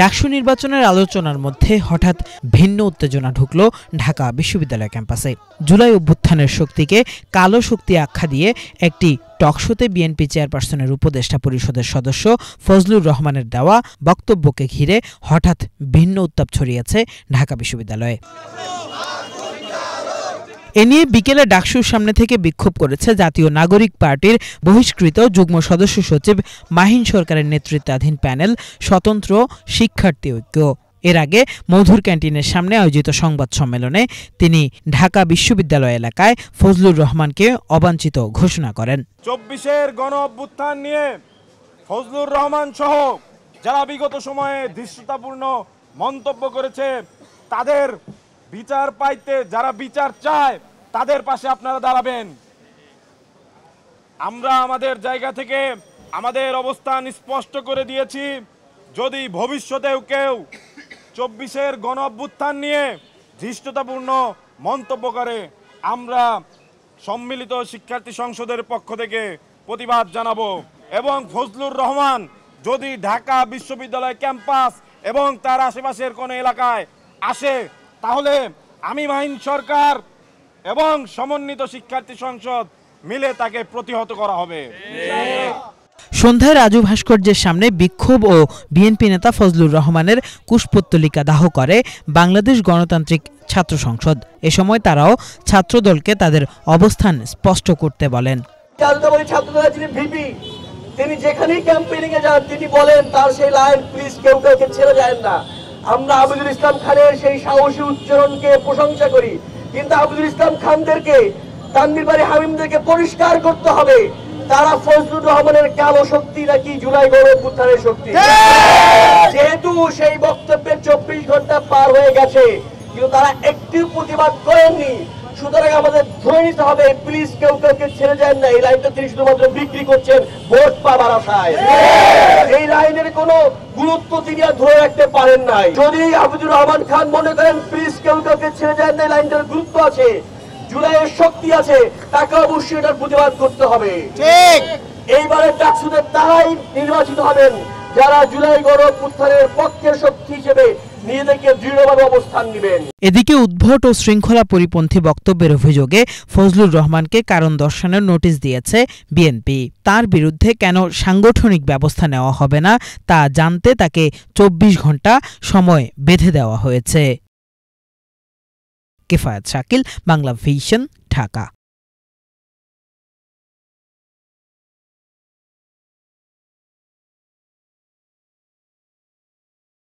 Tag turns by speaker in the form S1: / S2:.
S1: ডাকসু নির্বাচনের আলোচনার মধ্যে হঠাৎ ভিন্ন উত্তেজনা ঢুকল ঢাকা বিশ্ববিদ্যালয় ক্যাম্পাসে। জুলাই অভ্যুত্থানের শক্তিকে কালো শক্তি আখ্যা দিয়ে একটি টকশোতে বিএনপি চেয়ারপারসনের উপদেষ্টা পরিষদের সদস্য ফজলুর রহমানের দেওয়া বক্তব্যকে ঘিরে হঠাৎ ভিন্ন উত্তাপ ছড়িয়েছে ঢাকা বিশ্ববিদ্যালয়ে। এ নিয়ে বিকেলে ডাকসুর সামনে থেকে বিক্ষোভ করেছে জাতীয় নাগরিক পার্টির বহিষ্কৃত যুগ্ম সদস্য সচিব মাহিন সরকারের নেতৃত্বাধীন প্যানেল স্বতন্ত্র শিক্ষার্থী ঐক্য। এর আগে মধুর ক্যান্টিনের সামনে আয়োজিত সংবাদ সম্মেলনে তিনি ঢাকা বিশ্ববিদ্যালয় এলাকায় ফজলুর রহমানকে অবাঞ্ছিত ঘোষণা করেন।
S2: ২৪-এর গণ অভ্যুত্থান নিয়ে ফজলুর রহমান সহ যারা বিগত সময়ে ধৃষ্টতাপূর্ণ মন্তব্য করেছে তাদের বিচার পাইতে, যারা বিচার চায় তাদের পাশে আপনারা দাঁড়াবেন। আমরা আমাদের জায়গা থেকে আমাদের অবস্থান স্পষ্ট করে দিয়েছি। যদি ভবিষ্যতেও কেউ ২৪-এর গণ অভ্যুত্থান নিয়ে ধৃষ্টতাপূর্ণ মন্তব্য করে, আমরা সম্মিলিত শিক্ষার্থী সংসদের পক্ষ থেকে প্রতিবাদ জানাবো। এবং ফজলুর রহমান যদি ঢাকা বিশ্ববিদ্যালয় ক্যাম্পাস এবং তার আশেপাশের কোনো এলাকায় আসে, তাহলে আমি মাহিন সরকার এবং সমন্বিত শিক্ষার্থী সংসদ মিলে তাকে প্রতিহত করা হবে।
S1: সন্ধ্যায় রাজু ভাস্কর্যের সামনে বিক্ষোভ ও বিএনপি নেতা ফজলুর রহমানের কুশপুত্তলিকা দাহ করে বাংলাদেশ গণতান্ত্রিক ছাত্র সংসদ। এ সময় তারাও ছাত্রদলকে তাদের অবস্থান স্পষ্ট করতে বলেন।
S3: তিনি যেখানেই ক্যাম্পেইনিং এ যান তিনি বলেন তার সেই লাইন, প্লিজ কেউ কাউকে ছেড়ে যায় না। আমরা আবুল ইসলাম খানের সেই সাহসী উচ্চারণকে প্রশংসা করি, কিন্তু আবুল ইসলাম খানদেরকে, তানভীর বারী হামিমদেরকে পরিষ্কার করতে হবে তারা ফজলুর রহমানের কালো শক্তি নাকি জুলাই গণ অভ্যুত্থানের শক্তি। যেহেতু সেই বক্তব্যের ২৪ ঘন্টা পার হয়ে গেছে কিন্তু তারা একটি প্রতিবাদ করেননি, সুতরাং আমাদের ধরে নিতে হবে প্লিজ কেউ কাউকে ছেড়ে যায় না। এই লাইনটা তিনি শুধুমাত্র বিক্রি করছেন ভোট পাবার আশায়। এই লাইনের কোনো গুরুত্ব তিনি আর ধরে রাখতে পারেন নাই। যদি আবুদুর রহমান খান মনে করেন প্লিজ কেউ কাউকে ছেড়ে যায় না, এই লাইনটার গুরুত্ব আছে, জুলাইয়ের শক্তি আছে, তাকে অবশ্যই এটার প্রতিবাদ করতে হবে। ঠিক এইবারে ডাকসুতে তারাই নির্বাচিত হবেন যারা জুলাই গণ অভ্যুত্থানের পক্ষের শক্তি হিসেবে নিজেদেরকে দৃঢ়ভাবে অবস্থান নেবেন।
S1: এদিকে উদ্ভট ও শৃঙ্খলা পরিপন্থী বক্তব্যের অভিযোগে ফজলুর রহমানকে কারণ দর্শানোর নোটিশ দিয়েছে বিএনপি। তার বিরুদ্ধে কেন সাংগঠনিক ব্যবস্থা নেওয়া হবে না তা জানতে তাকে ২৪ ঘন্টা সময় বেঁধে দেওয়া হয়েছে। কিফায়াত শাকিল, বাংলা ভিশন, ঢাকা।